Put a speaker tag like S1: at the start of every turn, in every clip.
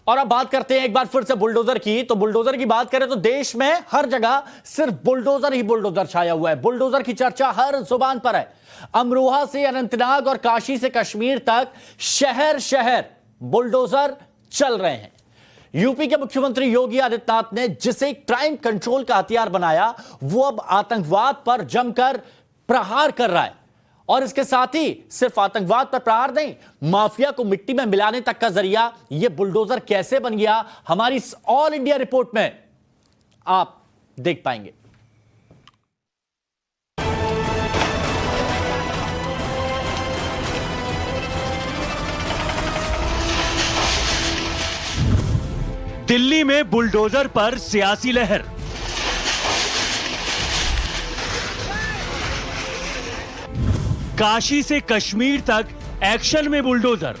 S1: और अब बात करते हैं एक बार फिर से बुलडोजर की। तो बुलडोजर की बात करें तो देश में हर जगह सिर्फ बुलडोजर ही बुलडोजर छाया हुआ है। बुलडोजर की चर्चा हर जुबान पर है। अमरोहा से अनंतनाग और काशी से कश्मीर तक शहर शहर बुलडोजर चल रहे हैं। यूपी के मुख्यमंत्री योगी आदित्यनाथ ने जिसे क्राइम कंट्रोल का हथियार बनाया, वो अब आतंकवाद पर जमकर प्रहार कर रहा है। और इसके साथ ही सिर्फ आतंकवाद पर प्रहार नहीं, माफिया को मिट्टी में मिलाने तक का जरिया यह बुलडोजर कैसे बन गया, हमारी ऑल इंडिया रिपोर्ट में आप देख पाएंगे।
S2: दिल्ली में बुलडोजर पर सियासी लहर। काशी से कश्मीर तक एक्शन में बुलडोजर।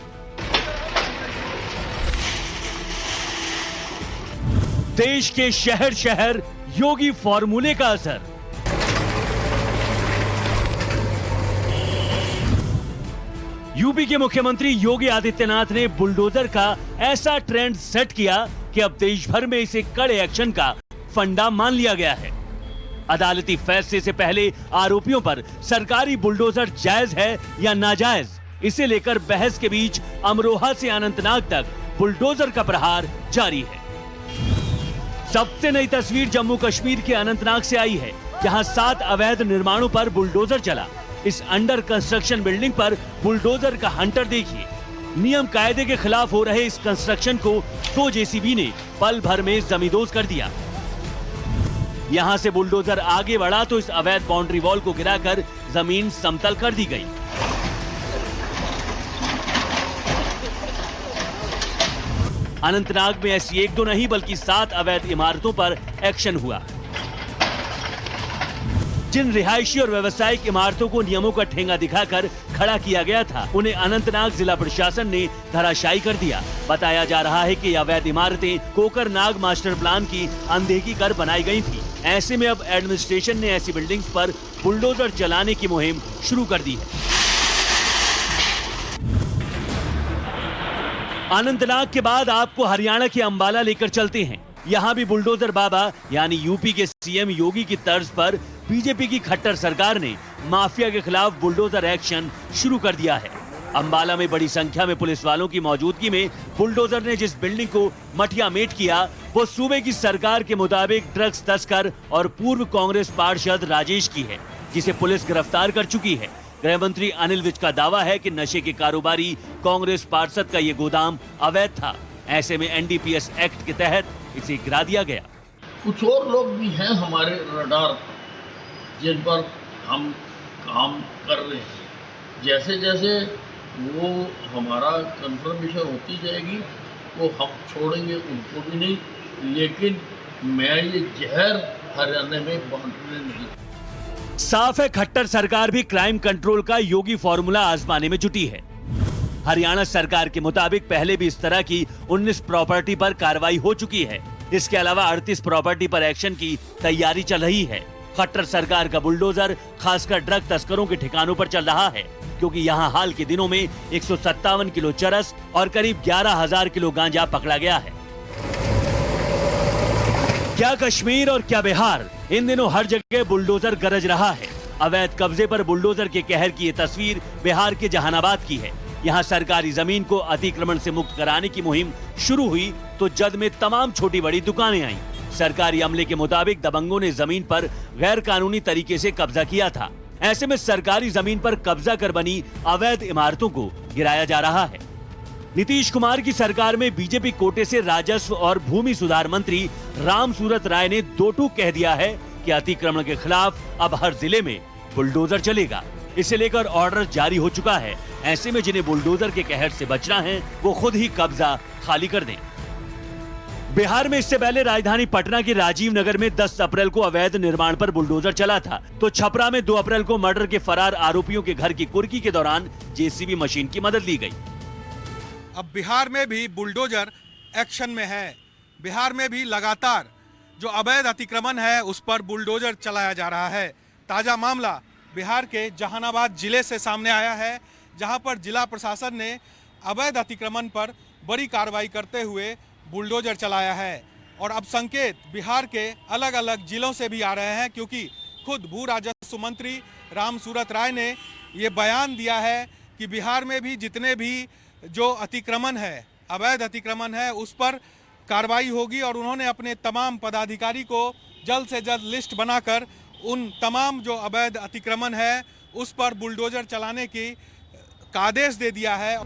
S2: देश के शहर शहर योगी फॉर्मूले का असर। यूपी के मुख्यमंत्री योगी आदित्यनाथ ने बुलडोजर का ऐसा ट्रेंड सेट किया कि अब देश भर में इसे कड़े एक्शन का फंडा मान लिया गया है। अदालती फैसले से पहले आरोपियों पर सरकारी बुलडोजर जायज है या नाजायज, इसे लेकर बहस के बीच अमरोहा से अनंतनाग तक बुलडोजर का प्रहार जारी है। सबसे नई तस्वीर जम्मू कश्मीर के अनंतनाग से आई है, जहां 7 अवैध निर्माणों पर बुलडोजर चला। इस अंडर कंस्ट्रक्शन बिल्डिंग पर बुलडोजर का हंटर देखिए। नियम कायदे के खिलाफ हो रहे इस कंस्ट्रक्शन को 2 जेसीबी ने पल भर में जमींदोज कर दिया। यहां से बुलडोजर आगे बढ़ा तो इस अवैध बाउंड्री वॉल को गिराकर जमीन समतल कर दी गई। अनंतनाग में ऐसी 1-2 नहीं बल्कि 7 अवैध इमारतों पर एक्शन हुआ। जिन रिहायशी और व्यावसायिक इमारतों को नियमों का ठेंगा दिखाकर खड़ा किया गया था, उन्हें अनंतनाग जिला प्रशासन ने धराशायी कर दिया। बताया जा रहा है कि ये अवैध इमारतें कोकरनाग मास्टर प्लान की अनदेखी कर बनाई गई थी। ऐसे में अब एडमिनिस्ट्रेशन ने ऐसी बिल्डिंग्स पर बुलडोजर चलाने की मुहिम शुरू कर दी है। अनंतनाग के बाद आपको हरियाणा के अंबाला लेकर चलते हैं। यहाँ भी बुलडोजर बाबा यानी यूपी के सीएम योगी की तर्ज पर बीजेपी की खट्टर सरकार ने माफिया के खिलाफ बुलडोजर एक्शन शुरू कर दिया है। अंबाला में बड़ी संख्या में पुलिस वालों की मौजूदगी में बुलडोजर ने जिस बिल्डिंग को मटिया मेट किया, वो सूबे की सरकार के मुताबिक ड्रग्स तस्कर और पूर्व कांग्रेस पार्षद राजेश की है, जिसे पुलिस गिरफ्तार कर चुकी है। गृह मंत्री अनिल विज का दावा है कि नशे के कारोबारी कांग्रेस पार्षद का ये गोदाम अवैध था। ऐसे में एनडीपीएस एक्ट के तहत इसे गिरा दिया गया।
S3: कुछ और लोग भी हैं हमारे रडार जिन पर हम काम कर रहे हैं। जैसे जैसे वो हमारा कंफर्मेशन होती जाएगी वो हम छोड़ेंगे उनको भी नहीं, लेकिन मैं ये जहर हरियाणा में बांटने नहीं।
S2: साफ है, खट्टर सरकार भी क्राइम कंट्रोल का योगी फॉर्मूला आजमाने में जुटी है। हरियाणा सरकार के मुताबिक पहले भी इस तरह की 19 प्रॉपर्टी पर कार्रवाई हो चुकी है। इसके अलावा 38 प्रॉपर्टी पर एक्शन की तैयारी चल रही है। खट्टर सरकार का बुलडोजर खासकर ड्रग तस्करों के ठिकानों पर चल रहा है, क्योंकि यहां हाल के दिनों में 157 किलो चरस और करीब 11,000 किलो गांजा पकड़ा गया है। क्या कश्मीर और क्या बिहार, इन दिनों हर जगह बुलडोजर गरज रहा है। अवैध कब्जे पर बुलडोजर के कहर की ये तस्वीर बिहार के जहानाबाद की है। यहाँ सरकारी जमीन को अतिक्रमण से मुक्त कराने की मुहिम शुरू हुई तो जद में तमाम छोटी बड़ी दुकानें आईं। सरकारी अमले के मुताबिक दबंगों ने जमीन पर गैर कानूनी तरीके से कब्जा किया था। ऐसे में सरकारी जमीन पर कब्जा कर बनी अवैध इमारतों को गिराया जा रहा है। नीतीश कुमार की सरकार में बीजेपी कोटे से राजस्व और भूमि सुधार मंत्री राम सूरत राय ने 2 टूक कह दिया है कि अतिक्रमण के खिलाफ अब हर जिले में बुलडोजर चलेगा। इसे लेकर ऑर्डर जारी हो चुका है। ऐसे में जिन्हें बुलडोजर के कहर से बचना है वो खुद ही कब्जा खाली कर दें। बिहार में इससे पहले राजधानी पटना के राजीव नगर में 10 अप्रैल को अवैध निर्माण पर बुलडोजर चला था, तो छपरा में 2 अप्रैल को मर्डर के फरार आरोपियों के घर की कुर्की के दौरान जेसीबी मशीन की मदद ली गई।
S4: अब बिहार में भी बुलडोजर एक्शन में है। बिहार में भी लगातार जो अवैध अतिक्रमण है उस पर बुलडोजर चलाया जा रहा है। ताजा मामला बिहार के जहानाबाद जिले से सामने आया है, जहां पर जिला प्रशासन ने अवैध अतिक्रमण पर बड़ी कार्रवाई करते हुए बुलडोजर चलाया है। और अब संकेत बिहार के अलग अलग जिलों से भी आ रहे हैं, क्योंकि खुद भू राजस्व मंत्री राम सूरत राय ने ये बयान दिया है कि बिहार में भी जितने भी जो अतिक्रमण है, अवैध अतिक्रमण है, उस पर कार्रवाई होगी। और उन्होंने अपने तमाम पदाधिकारी को जल्द से जल्द लिस्ट बनाकर उन तमाम जो अवैध अतिक्रमण है उस पर बुलडोजर चलाने का आदेश दे दिया है।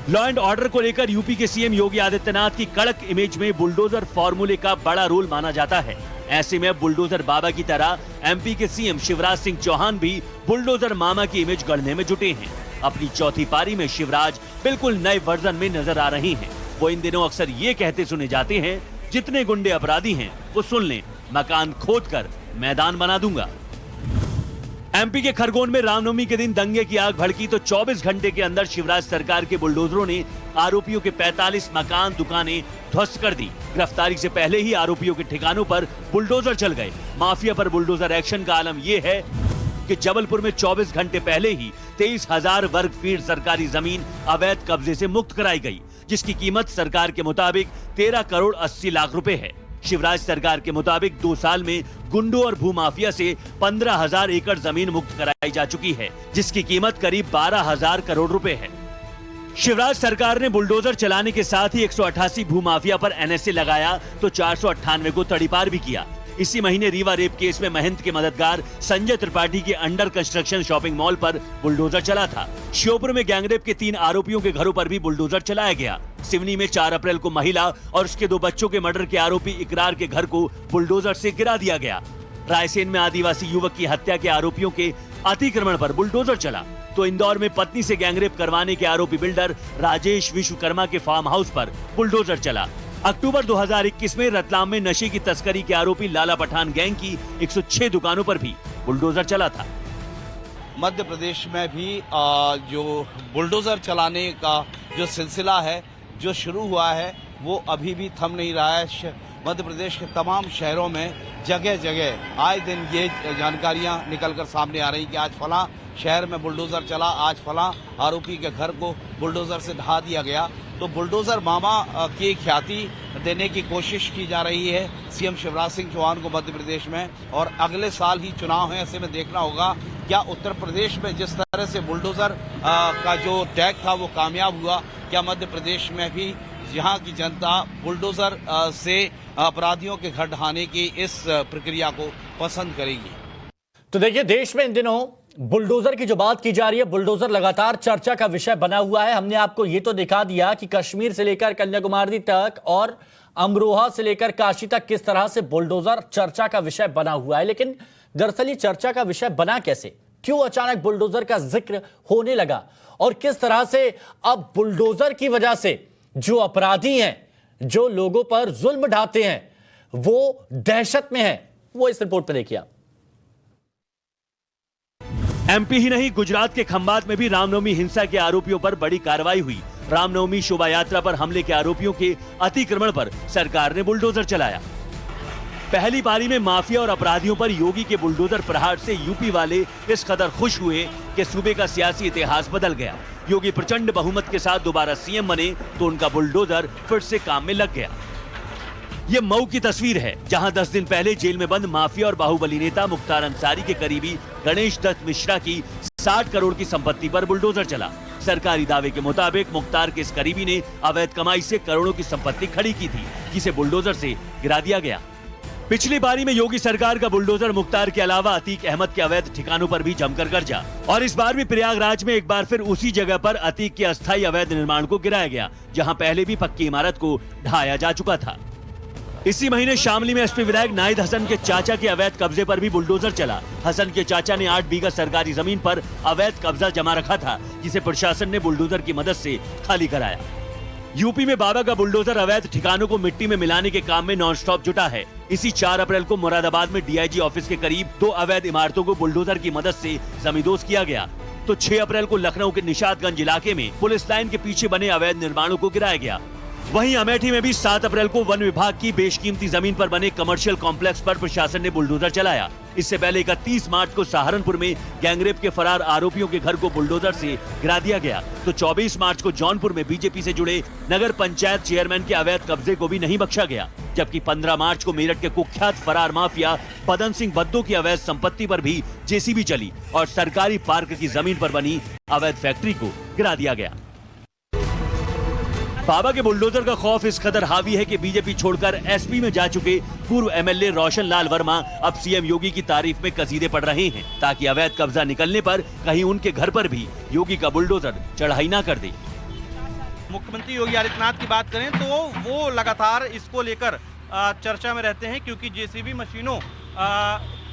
S2: लॉ एंड ऑर्डर को लेकर यूपी के सीएम योगी आदित्यनाथ की कड़क इमेज में बुलडोजर फॉर्मूले का बड़ा रोल माना जाता है। ऐसे में बुलडोजर बाबा की तरह एमपी के सीएम शिवराज सिंह चौहान भी बुलडोजर मामा की इमेज गढ़ने में जुटे हैं। अपनी चौथी पारी में शिवराज बिल्कुल नए वर्जन में नजर आ रही हैं। वो इन दिनों अक्सर ये कहते सुने जाते हैं, जितने गुंडे अपराधी हैं वो सुन लें, मकान खोदकर मैदान बना दूंगा। एमपी के खरगोन में रामनवमी के दिन दंगे की आग भड़की तो 24 घंटे के अंदर शिवराज सरकार के बुलडोजरों ने आरोपियों के 45 मकान दुकानें ध्वस्त कर दी। गिरफ्तारी से पहले ही आरोपियों के ठिकानों पर बुलडोजर चल गए। माफिया पर बुलडोजर एक्शन का आलम यह है कि जबलपुर में 24 घंटे पहले ही 23,000 वर्ग फीट सरकारी जमीन अवैध कब्जे से मुक्त कराई गई, जिसकी कीमत सरकार के मुताबिक 13 करोड़ 80 लाख रुपए है। शिवराज सरकार के मुताबिक 2 साल में गुंडों और भूमाफिया से 15,000 एकड़ जमीन मुक्त कराई जा चुकी है, जिसकी कीमत करीब 12,000 करोड़ रुपए है। शिवराज सरकार ने बुलडोजर चलाने के साथ ही 188 भूमाफिया पर एनएसए लगाया तो 498 को तड़ीपार भी किया। इसी महीने रीवा रेप केस में महंत के मददगार संजय त्रिपाठी के अंडर कंस्ट्रक्शन शॉपिंग मॉल पर बुलडोजर चला था। श्योपुर में गैंगरेप के 3 आरोपियों के घरों पर भी बुलडोजर चलाया गया। सिवनी में 4 अप्रैल को महिला और उसके 2 बच्चों के मर्डर के आरोपी इकरार के घर को बुलडोजर से गिरा दिया गया। रायसेन में आदिवासी युवक की हत्या के आरोपियों के अतिक्रमण पर बुलडोजर चला तो इंदौर में पत्नी से गैंगरेप करवाने के आरोपी बिल्डर राजेश विश्वकर्मा के फार्म हाउस पर बुलडोजर चला। अक्टूबर 2021 में रतलाम में नशे की तस्करी के आरोपी लाला पठान गैंग की 106 दुकानों पर भी बुलडोजर चला था।
S5: मध्य प्रदेश में भी जो बुलडोजर चलाने का जो सिलसिला है जो शुरू हुआ है वो अभी भी थम नहीं रहा है। मध्य प्रदेश के तमाम शहरों में जगह जगह आए दिन ये जानकारियां निकलकर सामने आ रही कि आज फलां शहर में बुलडोजर चला, आज फलां आरोपी के घर को बुलडोजर से ढहा दिया गया। तो बुलडोजर मामा की ख्याति देने की कोशिश की जा रही है सीएम शिवराज सिंह चौहान को मध्य प्रदेश में। और अगले साल ही चुनाव है, ऐसे में देखना होगा क्या उत्तर प्रदेश में जिस तरह से बुलडोजर का जो टैग था वो कामयाब हुआ, क्या मध्य प्रदेश में भी यहाँ की जनता बुलडोजर से अपराधियों के घर ढहाने की इस प्रक्रिया को पसंद करेगी।
S1: तो देखिए, देश में इन दिनों बुलडोजर की जो बात की जा रही है, बुलडोजर लगातार चर्चा का विषय बना हुआ है। हमने आपको ये तो दिखा दिया कि कश्मीर से लेकर कन्याकुमारी तक और अमरोहा से लेकर काशी तक किस तरह से बुलडोजर चर्चा का विषय बना हुआ है। लेकिन दरअसल ये चर्चा का विषय बना कैसे, क्यों अचानक बुलडोजर का जिक्र होने लगा और किस तरह से अब बुलडोजर की वजह से जो अपराधी हैं, जो लोगों पर जुल्म ढाते हैं, वो दहशत में हैं, वो इस रिपोर्ट में देखिए आप।
S2: एमपी ही नहीं, गुजरात के खंभात में भी रामनवमी हिंसा के आरोपियों पर बड़ी कार्रवाई हुई। रामनवमी शोभा यात्रा पर हमले के आरोपियों के अतिक्रमण पर सरकार ने बुलडोजर चलाया। पहली पारी में माफिया और अपराधियों पर योगी के बुलडोजर प्रहार से यूपी वाले इस कदर खुश हुए कि सूबे का सियासी इतिहास बदल गया। योगी प्रचंड बहुमत के साथ दोबारा सीएम बने तो उनका बुलडोजर फिर से काम में लग गया। ये मऊ की तस्वीर है, जहां 10 दिन पहले जेल में बंद माफिया और बाहुबली नेता मुख्तार अंसारी के करीबी गणेश दत्त मिश्रा की 60 करोड़ की संपत्ति पर बुलडोजर चला। सरकारी दावे के मुताबिक मुख्तार के इस करीबी ने अवैध कमाई से करोड़ों की संपत्ति खड़ी की थी, जिसे बुलडोजर से गिरा दिया गया। पिछली बारी में योगी सरकार का बुलडोजर मुख्तार के अलावा अतीक अहमद के अवैध ठिकानों पर भी जमकर गरजा और इस बार भी प्रयागराज में एक बार फिर उसी जगह पर अतीक के अस्थायी अवैध निर्माण को गिराया गया, जहां पहले भी पक्की इमारत को ढहाया जा चुका था। इसी महीने शामली में एसपी विधायक नाहिद हसन के चाचा के अवैध कब्जे पर भी बुलडोजर चला। हसन के चाचा ने 8 बीघा सरकारी जमीन पर अवैध कब्जा जमा रखा था, जिसे प्रशासन ने बुलडोजर की मदद से खाली कराया। यूपी में बाबा का बुलडोजर अवैध ठिकानों को मिट्टी में मिलाने के काम में नॉनस्टॉप जुटा है। इसी 4 अप्रैल को मुरादाबाद में डीआईजी ऑफिस के करीब 2 अवैध इमारतों को बुलडोजर की मदद से जमींदोज किया गया। तो 6 अप्रैल को लखनऊ के निशादगंज इलाके में पुलिस लाइन के पीछे बने अवैध निर्माणों को गिराया गया। वहीं अमेठी में भी 7 अप्रैल को वन विभाग की बेशकीमती जमीन पर बने कमर्शियल कॉम्प्लेक्स पर प्रशासन ने बुलडोजर चलाया। इससे पहले 31 मार्च को सहारनपुर में गैंगरेप के फरार आरोपियों के घर को बुलडोजर से गिरा दिया गया, तो 24 मार्च को जौनपुर में बीजेपी से जुड़े नगर पंचायत चेयरमैन के अवैध कब्जे को भी नहीं बख्शा गया। जबकि 15 मार्च को मेरठ के कुख्यात फरार माफिया पदन सिंह बद्दो की अवैध संपत्ति पर भी जेसीबी चली और सरकारी पार्क की जमीन पर बनी अवैध फैक्ट्री को गिरा दिया गया। बाबा के बुलडोजर का खौफ इस कदर हावी है कि बीजेपी छोड़कर एसपी में जा चुके पूर्व एमएलए रोशन लाल वर्मा अब सीएम योगी की तारीफ में कसीदे पढ़ रहे हैं, ताकि अवैध कब्जा निकलने पर कहीं उनके घर पर भी योगी का बुलडोजर चढ़ाई ना कर दे।
S6: मुख्यमंत्री योगी आदित्यनाथ की बात करें तो वो लगातार इसको लेकर चर्चा में रहते हैं, क्योंकि जेसीबी मशीनों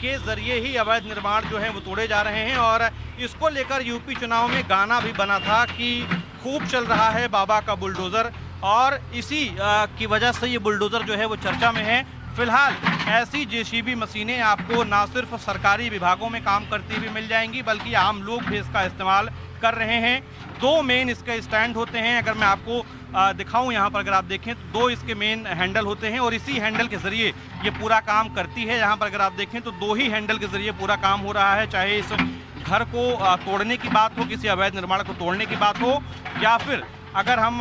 S6: के जरिए ही अवैध निर्माण जो है वो तोड़े जा रहे हैं। और इसको लेकर यूपी चुनाव में गाना भी बना था कि खूब चल रहा है बाबा का बुलडोजर, और इसी की वजह से ये बुलडोजर जो है वो चर्चा में है। फिलहाल ऐसी जेसीबी मशीनें आपको ना सिर्फ सरकारी विभागों में काम करती हुई मिल जाएंगी, बल्कि आम लोग भी इसका इस्तेमाल कर रहे हैं। 2 मेन इसके स्टैंड होते हैं, अगर मैं आपको दिखाऊं यहाँ पर, अगर आप देखें तो 2 इसके मेन हैंडल होते हैं और इसी हैंडल के जरिए ये पूरा काम करती है। यहाँ पर अगर आप देखें तो 2 ही हैंडल के जरिए पूरा काम हो रहा है, चाहे इस घर को तोड़ने की बात हो, किसी अवैध निर्माण को तोड़ने की बात हो, या फिर अगर हम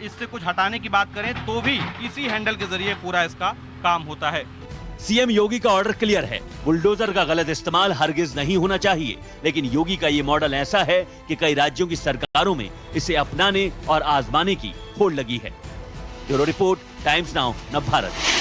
S6: इससे कुछ हटाने की बात करें तो भी इसी हैंडल के जरिए पूरा इसका काम होता है।
S2: सीएम योगी का ऑर्डर क्लियर है, बुलडोजर का गलत इस्तेमाल हरगिज नहीं होना चाहिए। लेकिन योगी का ये मॉडल ऐसा है कि कई राज्यों की सरकारों में इसे अपनाने और आजमाने की होड़ लगी है। ब्यूरो रिपोर्ट, टाइम्स नाउ, नव भारत।